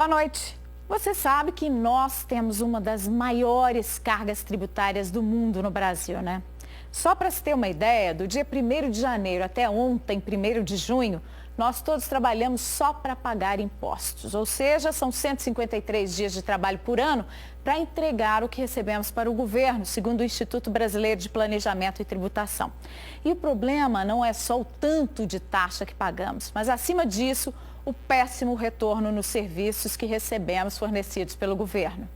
Boa noite. Você sabe que nós temos uma das maiores cargas tributárias do mundo no Brasil, né? Só para se ter uma ideia, do dia 1º de janeiro até ontem, 1º de junho, nós todos trabalhamos só para pagar impostos. Ou seja, são 153 dias de trabalho por ano para entregar o que recebemos para o governo, segundo o Instituto Brasileiro de Planejamento e Tributação. E o problema não é só o tanto de taxa que pagamos, mas acima disso, o péssimo retorno nos serviços que recebemos fornecidos pelo governo.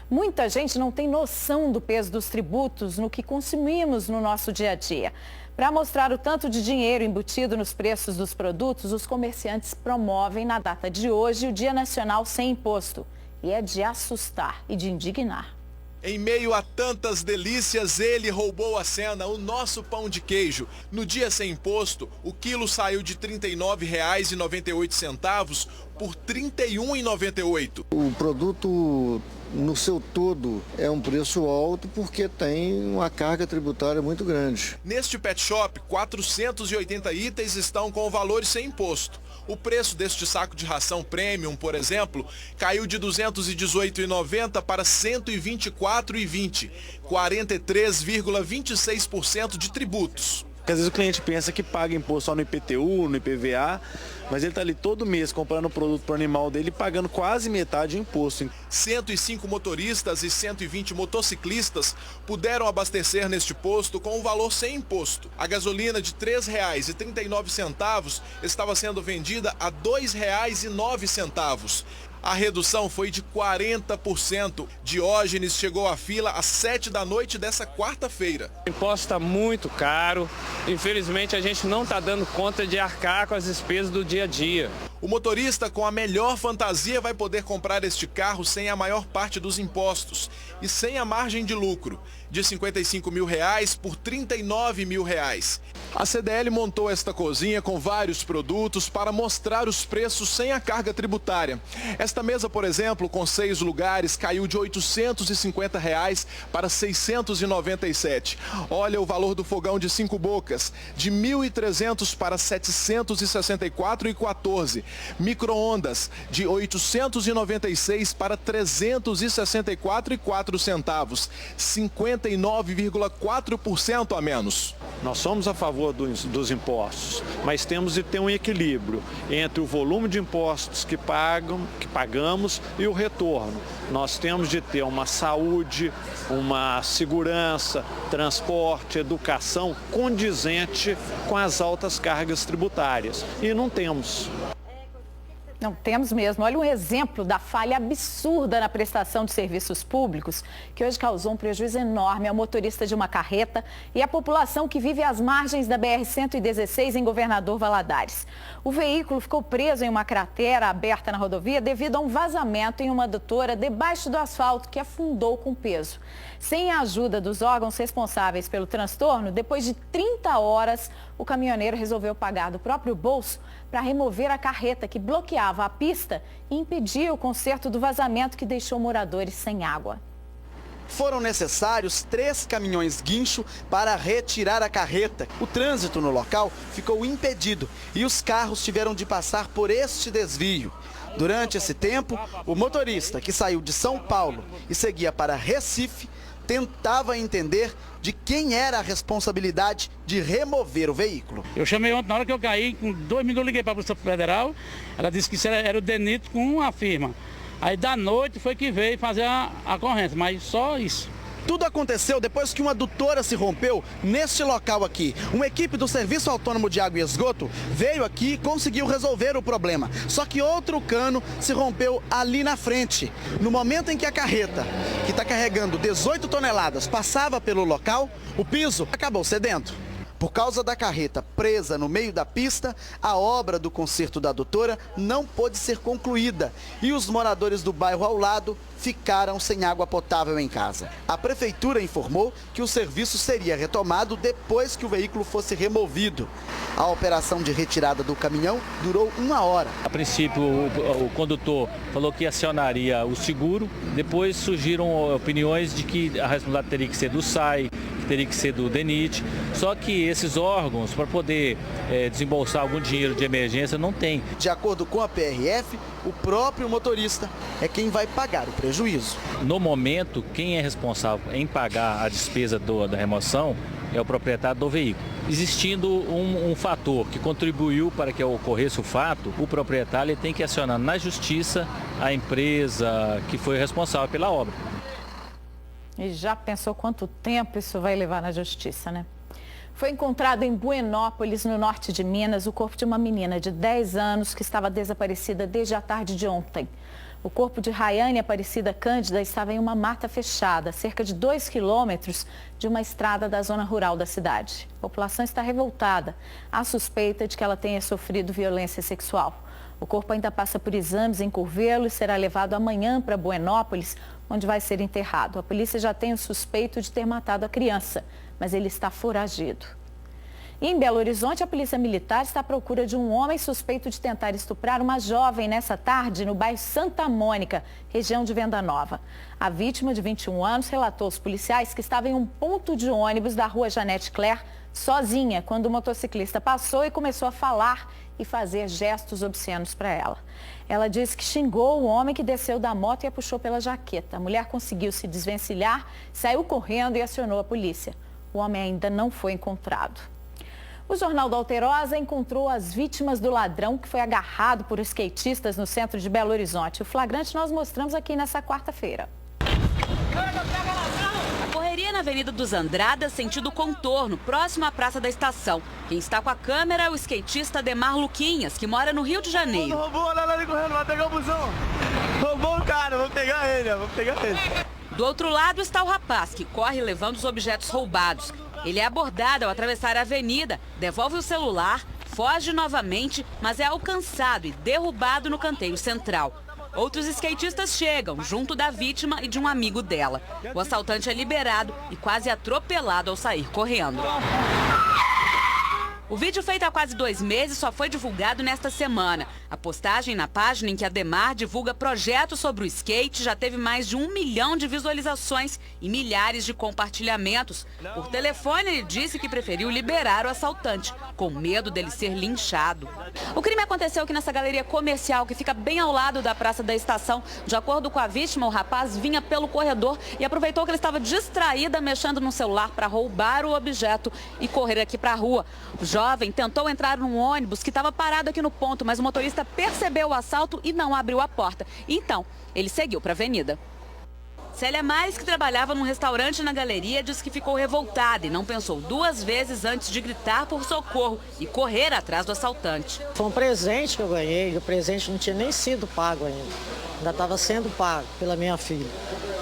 Muita gente não tem noção do peso dos tributos no que consumimos no nosso dia a dia. Para mostrar o tanto de dinheiro embutido nos preços dos produtos, os comerciantes promovem na data de hoje o Dia Nacional Sem Imposto. E é de assustar e de indignar. Em meio a tantas delícias, ele roubou a cena, o nosso pão de queijo. No dia sem imposto, o quilo saiu de R$ 39,98 por R$ 31,98. O produto, no seu todo, é um preço alto porque tem uma carga tributária muito grande. Neste pet shop, 480 itens estão com valores sem imposto. O preço deste saco de ração premium, por exemplo, caiu de R$ 218,90 para R$ 124,20, 43,26% de tributos. Às vezes o cliente pensa que paga imposto só no IPTU, no IPVA, mas ele está ali todo mês comprando produto para o animal dele e pagando quase metade de imposto. 105 motoristas e 120 motociclistas puderam abastecer neste posto com o valor sem imposto. A gasolina de R$ 3,39 estava sendo vendida a R$ 2,09. A redução foi de 40%. Diógenes chegou à fila às 7 da noite dessa quarta-feira. O imposto está muito caro. Infelizmente, a gente não está dando conta de arcar com as despesas do dia a dia. O motorista com a melhor fantasia vai poder comprar este carro sem a maior parte dos impostos e sem a margem de lucro, de R$ 55 mil por R$ 39 mil. A CDL montou esta cozinha com vários produtos para mostrar os preços sem a carga tributária. Esta mesa, por exemplo, com 6 lugares, caiu de R$ 850 para R$ 697. Olha o valor do fogão de 5 bocas, de R$ 1.300 para R$ 764,14. Micro-ondas, de 896 para 364,04 centavos, 59,4% a menos. Nós somos a favor dos impostos, mas temos de ter um equilíbrio entre o volume de impostos que pagamos e o retorno. Nós temos de ter uma saúde, uma segurança, transporte, educação condizente com as altas cargas tributárias. E não temos. Não temos mesmo. Olha um exemplo da falha absurda na prestação de serviços públicos, que hoje causou um prejuízo enorme ao motorista de uma carreta e à população que vive às margens da BR-116 em Governador Valadares. O veículo ficou preso em uma cratera aberta na rodovia devido a um vazamento em uma adutora debaixo do asfalto que afundou com peso. Sem a ajuda dos órgãos responsáveis pelo transtorno, depois de 30 horas, o caminhoneiro resolveu pagar do próprio bolso para remover a carreta que bloqueava a pista e impedia o conserto do vazamento que deixou moradores sem água. Foram necessários 3 caminhões guincho para retirar a carreta. O trânsito no local ficou impedido e os carros tiveram de passar por este desvio. Durante esse tempo, o motorista, que saiu de São Paulo e seguia para Recife, tentava entender de quem era a responsabilidade de remover o veículo. Eu chamei ontem, na hora que eu caí, com 2 minutos eu liguei para a Polícia Federal, ela disse que isso era o DENIT com uma firma. Aí da noite foi que veio fazer a corrente, mas só isso. Tudo aconteceu depois que uma adutora se rompeu neste local aqui. Uma equipe do Serviço Autônomo de Água e Esgoto veio aqui e conseguiu resolver o problema. Só que outro cano se rompeu ali na frente. No momento em que a carreta, que está carregando 18 toneladas, passava pelo local, o piso acabou cedendo. Por causa da carreta presa no meio da pista, a obra do conserto da adutora não pôde ser concluída e os moradores do bairro ao lado ficaram sem água potável em casa. A prefeitura informou que o serviço seria retomado depois que o veículo fosse removido. A operação de retirada do caminhão durou 1 hora. A princípio, o condutor falou que acionaria o seguro. Depois surgiram opiniões de que a responsabilidade teria que ser do SAI, que teria que ser do DENIT. Só que esses órgãos, para poder desembolsar algum dinheiro de emergência, não tem. De acordo com a PRF, o próprio motorista é quem vai pagar o prejuízo. No momento, quem é responsável em pagar a despesa da remoção é o proprietário do veículo. Existindo um fator que contribuiu para que ocorresse o fato, o proprietário tem que acionar na justiça a empresa que foi responsável pela obra. E já pensou quanto tempo isso vai levar na justiça, né? Foi encontrado em Buenópolis, no norte de Minas, o corpo de uma menina de 10 anos que estava desaparecida desde a tarde de ontem. O corpo de Rayane Aparecida Cândida estava em uma mata fechada, cerca de 2 quilômetros de uma estrada da zona rural da cidade. A população está revoltada. Há suspeita de que ela tenha sofrido violência sexual. O corpo ainda passa por exames em Curvelo e será levado amanhã para Buenópolis, onde vai ser enterrado. A polícia já tem o suspeito de ter matado a criança, mas ele está foragido. E em Belo Horizonte, a Polícia Militar está à procura de um homem suspeito de tentar estuprar uma jovem nessa tarde no bairro Santa Mônica, região de Venda Nova. A vítima, de 21 anos, relatou aos policiais que estava em um ponto de ônibus da rua Janete Claire, sozinha, quando o motociclista passou e começou a falar e fazer gestos obscenos para ela. Ela disse que xingou o homem que desceu da moto e a puxou pela jaqueta. A mulher conseguiu se desvencilhar, saiu correndo e acionou a polícia. O homem ainda não foi encontrado. O Jornal da Alterosa encontrou as vítimas do ladrão que foi agarrado por skatistas no centro de Belo Horizonte. O flagrante nós mostramos aqui nessa quarta-feira. A correria na Avenida dos Andradas, sentido contorno, próximo à Praça da Estação. Quem está com a câmera é o skatista Ademar Luquinhas, que mora no Rio de Janeiro. Roubou, olha lá ele correndo, vai pegar o busão. Roubou o cara, vou pegar ele, vou pegar ele. Do outro lado está o rapaz, que corre levando os objetos roubados. Ele é abordado ao atravessar a avenida, devolve o celular, foge novamente, mas é alcançado e derrubado no canteiro central. Outros skatistas chegam, junto da vítima e de um amigo dela. O assaltante é liberado e quase atropelado ao sair correndo. O vídeo, feito há quase 2 meses, só foi divulgado nesta semana. A postagem na página em que Ademar divulga projetos sobre o skate já teve mais de 1 milhão de visualizações e milhares de compartilhamentos. Por telefone, ele disse que preferiu liberar o assaltante, com medo dele ser linchado. O crime aconteceu aqui nessa galeria comercial, que fica bem ao lado da Praça da Estação. De acordo com a vítima, o rapaz vinha pelo corredor e aproveitou que ele estava distraída mexendo no celular para roubar o objeto e correr aqui para a rua. O jovem tentou entrar num ônibus que estava parado aqui no ponto, mas o motorista percebeu o assalto e não abriu a porta. Então, ele seguiu para a avenida. Célia Mares, que trabalhava num restaurante na galeria, disse que ficou revoltada e não pensou 2 vezes antes de gritar por socorro e correr atrás do assaltante. Foi um presente que eu ganhei, o presente não tinha nem sido pago ainda. Ainda estava sendo pago pela minha filha.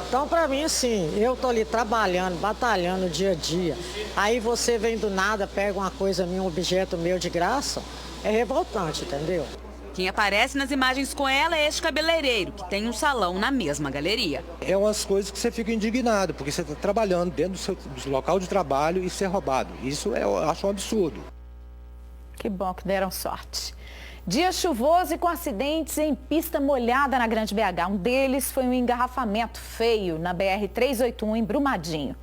Então, para mim, assim, eu tô ali trabalhando, batalhando dia a dia. Aí você vem do nada, pega uma coisa minha, um objeto meu de graça, é revoltante, entendeu? Quem aparece nas imagens com ela é este cabeleireiro, que tem um salão na mesma galeria. É umas coisas que você fica indignado, porque você está trabalhando dentro do local de trabalho e ser roubado. Isso eu acho um absurdo. Que bom que deram sorte. Dia chuvoso e com acidentes em pista molhada na Grande BH. Um deles foi um engarrafamento feio na BR-381 em Brumadinho.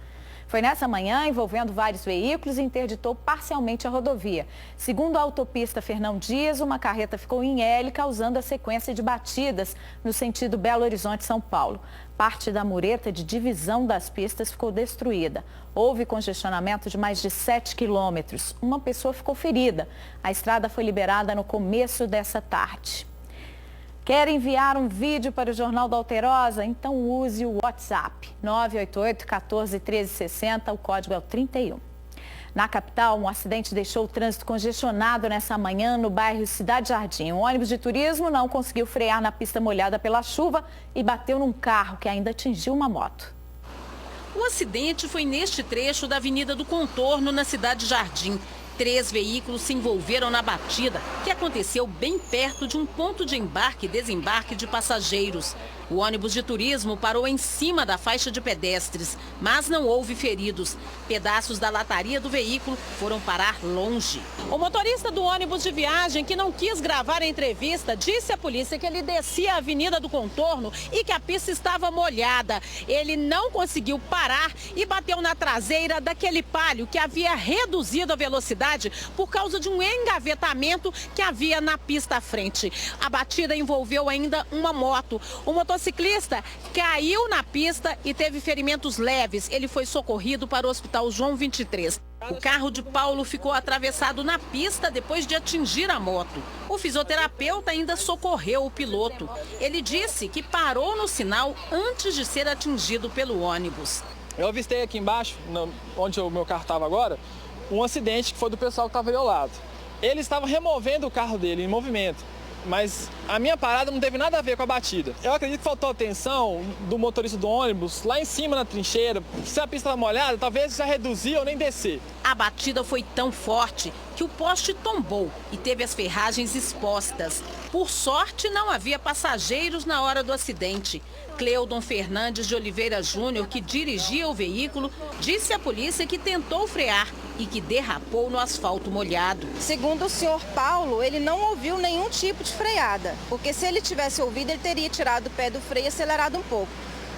Foi nessa manhã, envolvendo vários veículos, e interditou parcialmente a rodovia. Segundo a autopista Fernão Dias, uma carreta ficou em L, causando a sequência de batidas no sentido Belo Horizonte-São Paulo. Parte da mureta de divisão das pistas ficou destruída. Houve congestionamento de mais de 7 quilômetros. Uma pessoa ficou ferida. A estrada foi liberada no começo dessa tarde. Quer enviar um vídeo para o Jornal da Alterosa? Então use o WhatsApp 988 14 13 60, o código é o 31. Na capital, um acidente deixou o trânsito congestionado nessa manhã no bairro Cidade Jardim. Um ônibus de turismo não conseguiu frear na pista molhada pela chuva e bateu num carro que ainda atingiu uma moto. O acidente foi neste trecho da Avenida do Contorno, na Cidade Jardim. 3 veículos se envolveram na batida, que aconteceu bem perto de um ponto de embarque e desembarque de passageiros. O ônibus de turismo parou em cima da faixa de pedestres, mas não houve feridos. Pedaços da lataria do veículo foram parar longe. O motorista do ônibus de viagem, que não quis gravar a entrevista, disse à polícia que ele descia a Avenida do Contorno e que a pista estava molhada. Ele não conseguiu parar e bateu na traseira daquele Palio que havia reduzido a velocidade por causa de um engavetamento que havia na pista à frente. A batida envolveu ainda uma moto. O motociclista caiu na pista e teve ferimentos leves. Ele foi socorrido para o Hospital João 23. O carro de Paulo ficou atravessado na pista depois de atingir a moto. O fisioterapeuta ainda socorreu o piloto. Ele disse que parou no sinal antes de ser atingido pelo ônibus. Eu avistei aqui embaixo, onde o meu carro estava agora, um acidente que foi do pessoal que estava ali ao lado. Ele estava removendo o carro dele em movimento, mas a minha parada não teve nada a ver com a batida. Eu acredito que faltou atenção do motorista do ônibus lá em cima na trincheira. Se a pista estava molhada, talvez já reduzir ou nem descer. A batida foi tão forte que o poste tombou e teve as ferragens expostas. Por sorte, não havia passageiros na hora do acidente. Cleudon Fernandes de Oliveira Júnior, que dirigia o veículo, disse à polícia que tentou frear e que derrapou no asfalto molhado. Segundo o senhor Paulo, ele não ouviu nenhum tipo de freada, porque se ele tivesse ouvido, ele teria tirado o pé do freio e acelerado um pouco.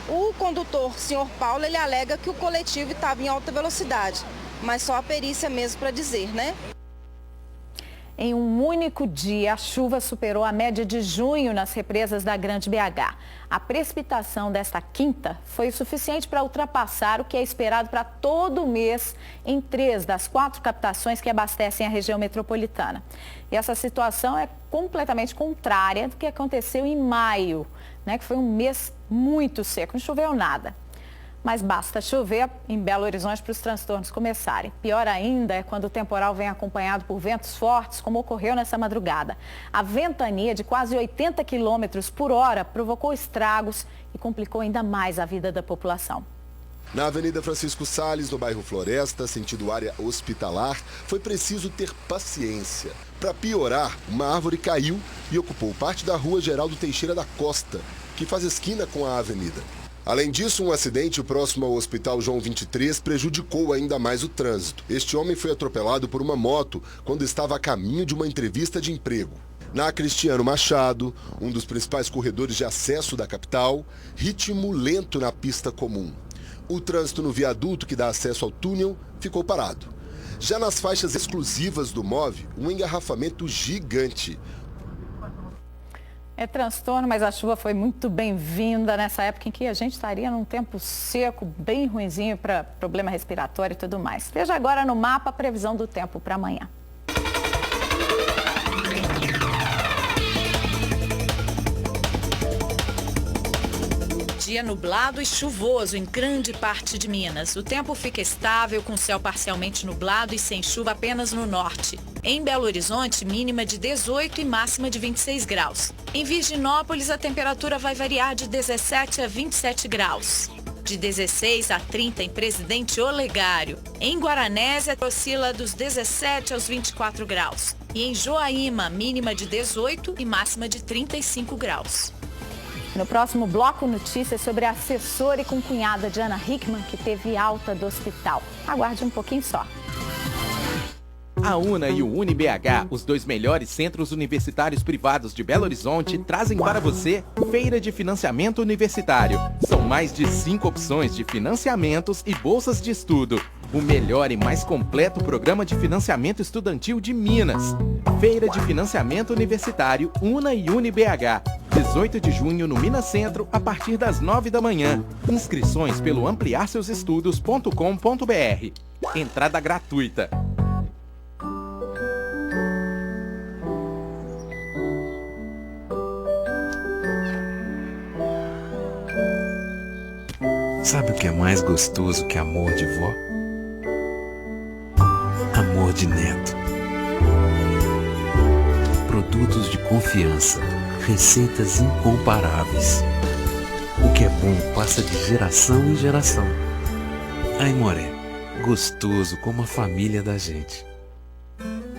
O condutor, senhor Paulo, ele alega que o coletivo estava em alta velocidade, mas só a perícia mesmo para dizer, né? Em um único dia, a chuva superou a média de junho nas represas da Grande BH. A precipitação desta quinta foi o suficiente para ultrapassar o que é esperado para todo o mês em 3 das 4 captações que abastecem a região metropolitana. E essa situação é completamente contrária do que aconteceu em maio, né, que foi um mês muito seco, não choveu nada. Mas basta chover em Belo Horizonte para os transtornos começarem. Pior ainda é quando o temporal vem acompanhado por ventos fortes, como ocorreu nessa madrugada. A ventania de quase 80 km por hora provocou estragos e complicou ainda mais a vida da população. Na Avenida Francisco Salles, no bairro Floresta, sentido área hospitalar, foi preciso ter paciência. Para piorar, uma árvore caiu e ocupou parte da rua Geraldo Teixeira da Costa, que faz esquina com a avenida. Além disso, um acidente próximo ao Hospital João 23 prejudicou ainda mais o trânsito. Este homem foi atropelado por uma moto quando estava a caminho de uma entrevista de emprego. Na Cristiano Machado, um dos principais corredores de acesso da capital, ritmo lento na pista comum. O trânsito no viaduto que dá acesso ao túnel ficou parado. Já nas faixas exclusivas do MOVE, um engarrafamento gigante. É transtorno, mas a chuva foi muito bem-vinda nessa época em que a gente estaria num tempo seco, bem ruinzinho para problema respiratório e tudo mais. Veja agora no mapa a previsão do tempo para amanhã. Dia nublado e chuvoso em grande parte de Minas. O tempo fica estável, com céu parcialmente nublado e sem chuva apenas no norte. Em Belo Horizonte, mínima de 18 e máxima de 26 graus. Em Virginópolis, a temperatura vai variar de 17 a 27 graus. De 16 a 30 em Presidente Olegário. Em Guaranésia, oscila dos 17 aos 24 graus. E em Joaíma, mínima de 18 e máxima de 35 graus. No próximo bloco, notícias sobre a assessora e concunhada de Ana Hickman, que teve alta do hospital. Aguarde um pouquinho só. A UNA e o UniBH, os 2 melhores centros universitários privados de Belo Horizonte, trazem para você Feira de Financiamento Universitário. São mais de 5 opções de financiamentos e bolsas de estudo. O melhor e mais completo programa de financiamento estudantil de Minas. Feira de Financiamento Universitário UNA e UniBH. 18 de junho no Minas Centro, a partir das 9 da manhã. Inscrições pelo ampliarseusestudos.com.br. Entrada gratuita. Sabe o que é mais gostoso que amor de vó? Amor de neto. Produtos de confiança, receitas incomparáveis. O que é bom passa de geração em geração. Aimoré, gostoso como a família da gente.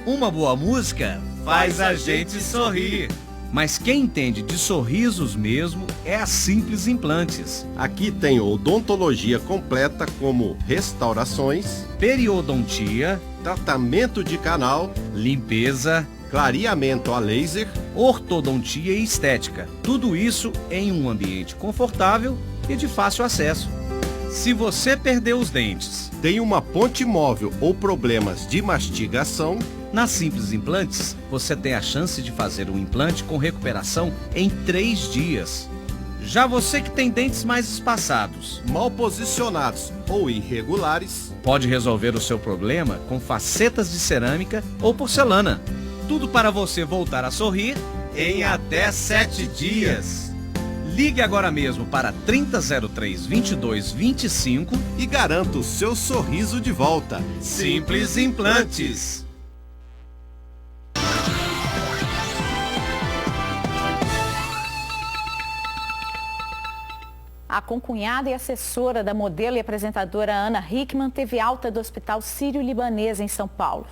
Uma boa música faz a gente sorrir. Mas quem entende de sorrisos mesmo é a Simples Implantes. Aqui tem odontologia completa como restaurações, periodontia, tratamento de canal, limpeza, clareamento a laser, ortodontia e estética. Tudo isso em um ambiente confortável e de fácil acesso. Se você perdeu os dentes, tem uma ponte móvel ou problemas de mastigação, na Simples Implantes, você tem a chance de fazer um implante com recuperação em 3 dias. Já você que tem dentes mais espaçados, mal posicionados ou irregulares, pode resolver o seu problema com facetas de cerâmica ou porcelana. Tudo para você voltar a sorrir em até 7 dias. Ligue agora mesmo para 3003-2225 e garanta o seu sorriso de volta. Simples Implantes. A concunhada e assessora da modelo e apresentadora Ana Hickman teve alta do Hospital Sírio-Libanês em São Paulo.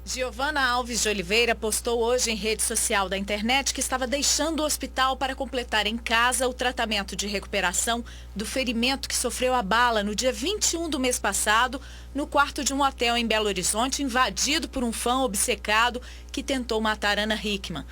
Giovana Alves de Oliveira postou hoje em rede social da internet que estava deixando o hospital para completar em casa o tratamento de recuperação do ferimento que sofreu a bala no dia 21 do mês passado, no quarto de um hotel em Belo Horizonte, invadido por um fã obcecado que tentou matar Ana Hickman.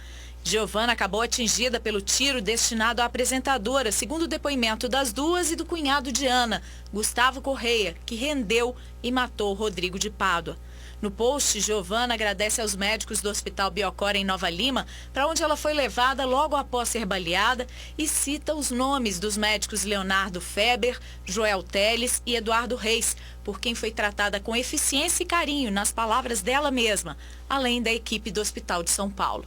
Giovana acabou atingida pelo tiro destinado à apresentadora, segundo o depoimento das duas e do cunhado de Ana, Gustavo Correia, que rendeu e matou Rodrigo de Pádua. No post, Giovana agradece aos médicos do Hospital Biocor em Nova Lima, para onde ela foi levada logo após ser baleada, e cita os nomes dos médicos Leonardo Feber, Joel Teles e Eduardo Reis, por quem foi tratada com eficiência e carinho, nas palavras dela mesma, além da equipe do Hospital de São Paulo.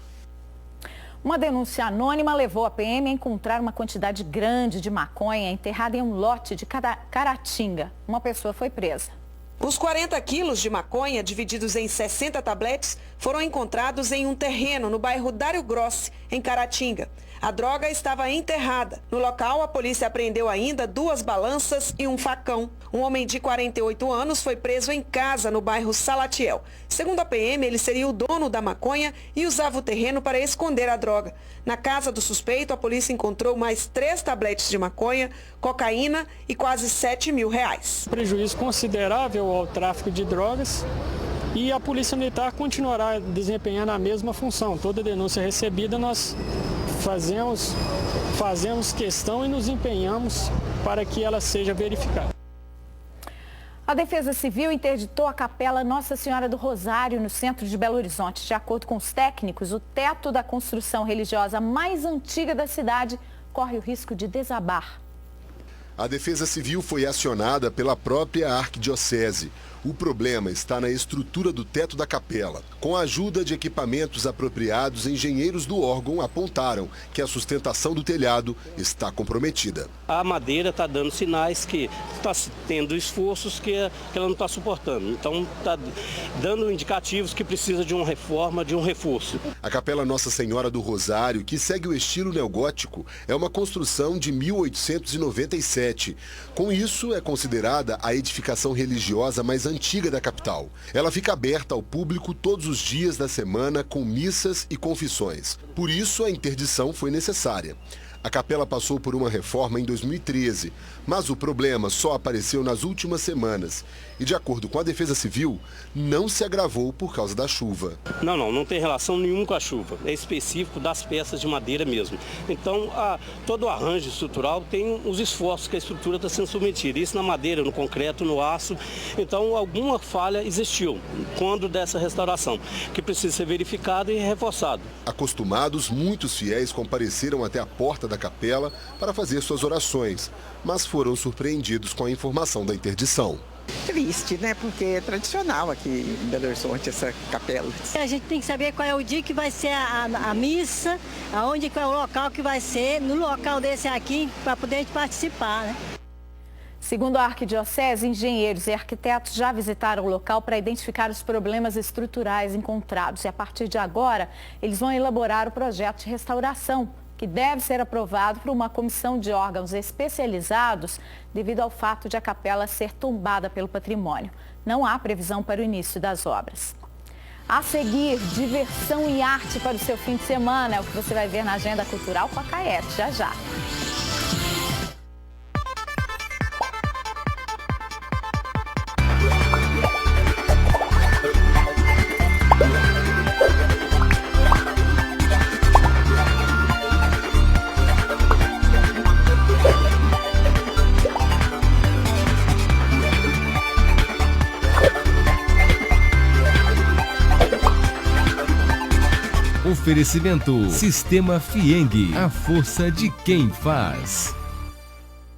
Uma denúncia anônima levou a PM a encontrar uma quantidade grande de maconha enterrada em um lote de Caratinga. Uma pessoa foi presa. Os 40 quilos de maconha, divididos em 60 tabletes, foram encontrados em um terreno no bairro Dário Grossi, em Caratinga. A droga estava enterrada. No local, a polícia apreendeu ainda 2 balanças e um facão. Um homem de 48 anos foi preso em casa no bairro Salatiel. Segundo a PM, ele seria o dono da maconha e usava o terreno para esconder a droga. Na casa do suspeito, a polícia encontrou mais 3 tabletes de maconha, cocaína e quase R$7 mil. Prejuízo considerável ao tráfico de drogas. E a Polícia Militar continuará desempenhando a mesma função. Toda denúncia recebida, nós fazemos questão e nos empenhamos para que ela seja verificada. A Defesa Civil interditou a Capela Nossa Senhora do Rosário, no centro de Belo Horizonte. De acordo com os técnicos, o teto da construção religiosa mais antiga da cidade corre o risco de desabar. A Defesa Civil foi acionada pela própria Arquidiocese. O problema está na estrutura do teto da capela. Com a ajuda de equipamentos apropriados, engenheiros do órgão apontaram que a sustentação do telhado está comprometida. A madeira está dando sinais que está tendo esforços que ela não está suportando. Então está dando indicativos que precisa de uma reforma, de um reforço. A Capela Nossa Senhora do Rosário, que segue o estilo neogótico, é uma construção de 1897. Com isso, é considerada a edificação religiosa mais antiga da capital. Ela fica aberta ao público todos os dias da semana com missas e confissões. Por isso, a interdição foi necessária. A capela passou por uma reforma em 2013, mas o problema só apareceu nas últimas semanas. E, de acordo com a Defesa Civil, não se agravou por causa da chuva. Não tem relação nenhuma com a chuva. É específico das peças de madeira mesmo. Então, todo o arranjo estrutural tem os esforços que a estrutura está sendo submetida. Isso na madeira, no concreto, no aço. Então, alguma falha existiu quando dessa restauração, que precisa ser verificado e reforçado. Acostumados, muitos fiéis compareceram até a porta da capela para fazer suas orações, mas foram surpreendidos com a informação da interdição. Triste, né? Porque é tradicional aqui em Belo Horizonte essa capela. A gente tem que saber qual é o dia que vai ser a missa, aonde qual é o local que vai ser, no local desse aqui, para poder a gente participar, né? Segundo a Arquidiocese, engenheiros e arquitetos já visitaram o local para identificar os problemas estruturais encontrados. E a partir de agora, eles vão elaborar o projeto de restauração, que deve ser aprovado por uma comissão de órgãos especializados devido ao fato de a capela ser tombada pelo patrimônio. Não há previsão para o início das obras. A seguir, diversão e arte para o seu fim de semana. É o que você vai ver na Agenda Cultural com a Caete, já já. Oferecimento Sistema Fieng, a força de quem faz.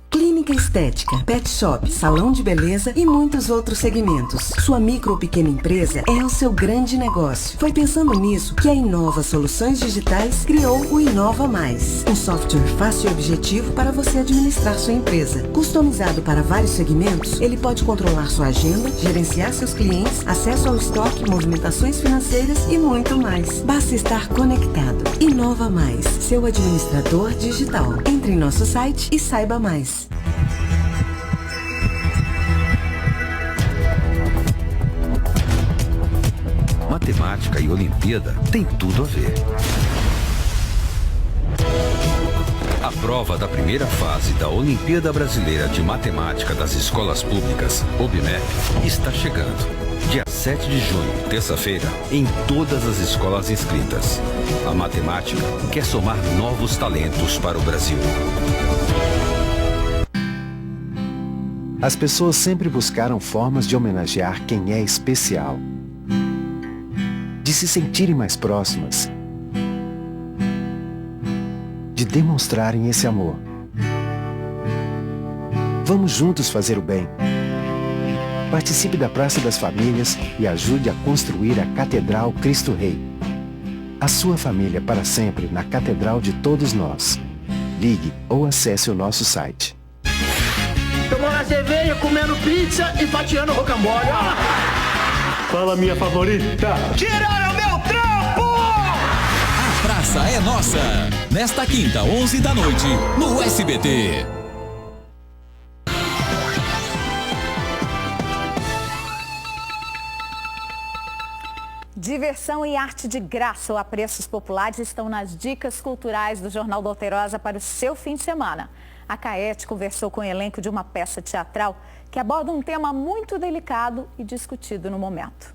Clínica Estética, Pet Shop, Salão de Beleza e muitos outros segmentos. Sua micro ou pequena empresa é o seu grande negócio. Foi pensando nisso que a Inova Soluções Digitais criou o Inova Mais, um software fácil e objetivo para você administrar sua empresa. Customizado para vários segmentos, ele pode controlar sua agenda, gerenciar seus clientes, acesso ao estoque, movimentações financeiras e muito mais. Basta estar conectado. Inova Mais, seu administrador digital. Entre em nosso site e saiba mais. Matemática e Olimpíada tem tudo a ver. A prova da primeira fase da Olimpíada Brasileira de Matemática das Escolas Públicas, OBMEP, está chegando. Dia 7 de junho, terça-feira, em todas as escolas inscritas. A matemática quer somar novos talentos para o Brasil. As pessoas sempre buscaram formas de homenagear quem é especial, de se sentirem mais próximas, de demonstrarem esse amor. Vamos juntos fazer o bem. Participe da Praça das Famílias e ajude a construir a Catedral Cristo Rei. A sua família para sempre na Catedral de todos nós. Ligue ou acesse o nosso site. Tomando a cerveja, comendo pizza e fatiando rocambole. Fala, minha favorita. Tiraram meu trampo! A praça é nossa. Nesta quinta, 11 da noite, no SBT. Diversão e arte de graça ou a preços populares estão nas dicas culturais do Jornal da Alterosa para o seu fim de semana. A Caete conversou com o elenco de uma peça teatral que aborda um tema muito delicado e discutido no momento.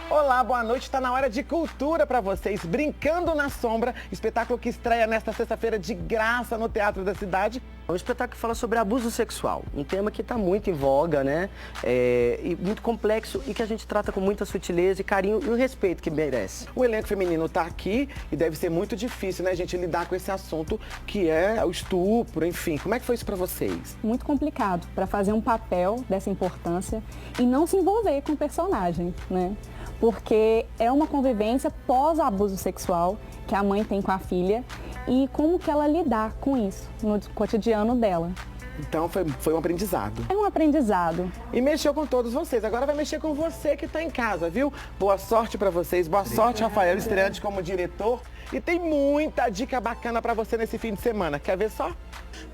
Olá, boa noite. Está na hora de cultura para vocês. Brincando na Sombra, espetáculo que estreia nesta sexta-feira de graça no Teatro da Cidade. É um espetáculo que fala sobre abuso sexual, um tema que está muito em voga, né? E muito complexo e que a gente trata com muita sutileza e carinho e o respeito que merece. O elenco feminino está aqui e deve ser muito difícil, né, gente, lidar com esse assunto que é o estupro, enfim. Como é que foi isso para vocês? Muito complicado para fazer um papel dessa importância e não se envolver com o personagem, né? Porque é uma convivência pós-abuso sexual que a mãe tem com a filha e como que ela lidar com isso no cotidiano dela. Então foi um aprendizado. É um aprendizado. E mexeu com todos vocês. Agora vai mexer com você que está em casa, viu? Boa sorte para vocês. Boa sorte, Rafael, estreante como diretor. E tem muita dica bacana para você nesse fim de semana. Quer ver só?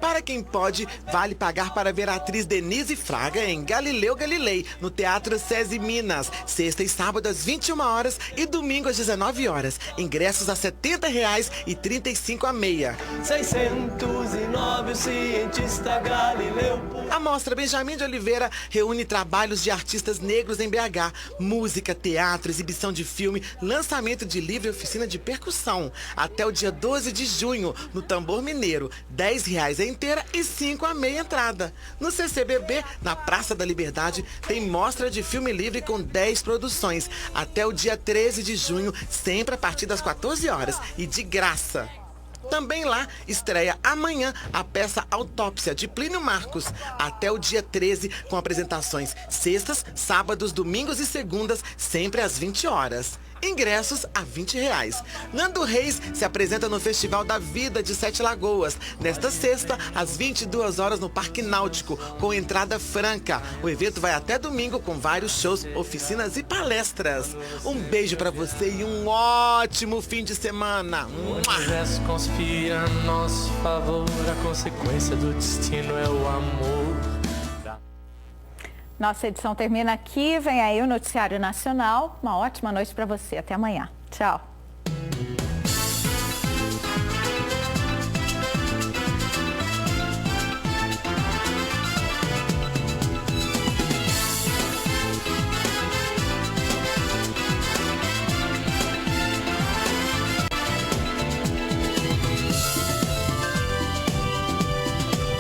Para quem pode, vale pagar para ver a atriz Denise Fraga em Galileu Galilei, no Teatro SESI Minas, sexta e sábado às 21 horas e domingo às 19 horas. Ingressos a R$ 70,00 e R$ 35,00 a meia. 609, o cientista Galileu. A Mostra Benjamin de Oliveira reúne trabalhos de artistas negros em BH, música, teatro, exibição de filme, lançamento de livro e oficina de percussão. Até o dia 12 de junho, no Tambor Mineiro, R$ 10,00 a inteira e R$ 5,00 a meia entrada. No CCBB, na Praça da Liberdade, tem mostra de filme livre com 10 produções. Até o dia 13 de junho, sempre a partir das 14 horas e de graça. Também lá estreia amanhã a peça Autópsia, de Plínio Marcos, até o dia 13, com apresentações sextas, sábados, domingos e segundas, sempre às 20 horas. Ingressos a R$ 20,00. Nando Reis se apresenta no Festival da Vida de Sete Lagoas, nesta sexta, às 22 horas no Parque Náutico, com entrada franca. O evento vai até domingo com vários shows, oficinas e palestras. Um beijo pra você e um ótimo fim de semana. O universo conspira a nosso favor, a consequência do destino é o amor. Nossa edição termina aqui, vem aí o Noticiário Nacional. Uma ótima noite para você. Até amanhã. Tchau.